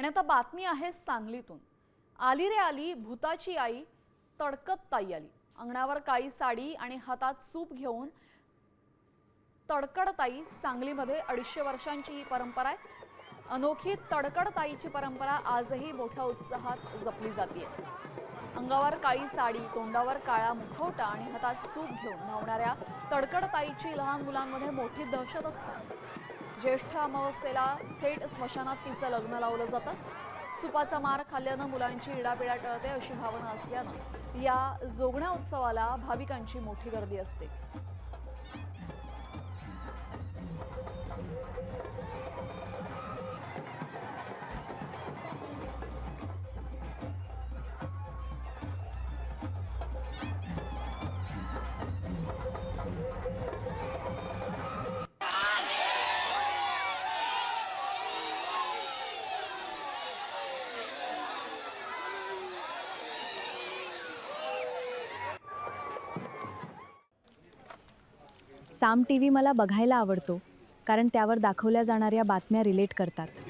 आणि आता बातमी आहे सांगलीतून। आली रे आली भूताची आई, तडकत ताई आली। अंगणावर काळी साडी आणि हातात सूप घेऊन तडकड ताई। सांगलीमध्ये 250 वर्षांची ही परंपरा आहे। अनोखी तडकड ताईची परंपरा आजही मोठ्या उत्साहात जपली जाते। अंगावर काळी साडी, तोंडावर काळा मुखवटा आणि हातात सूप घेऊन धावणाऱ्या तडकड ताईची लहान मुलांमध्ये मोठी दहशत असते। ज्येष्ठ अमावस्येला थेट स्मशानात तिचं लग्न लावलं जातं। सुपाचा मार खाल्ल्यानं मुलांची इडापिडा टळते अशी भावना असल्यानं या जोगण्या उत्सवाला भाविकांची मोठी गर्दी असते। साम टीव्ही मला बघायला आवडतो, कारण त्यावर दाखवल्या जाणाऱ्या बातम्या रिलेट करतात।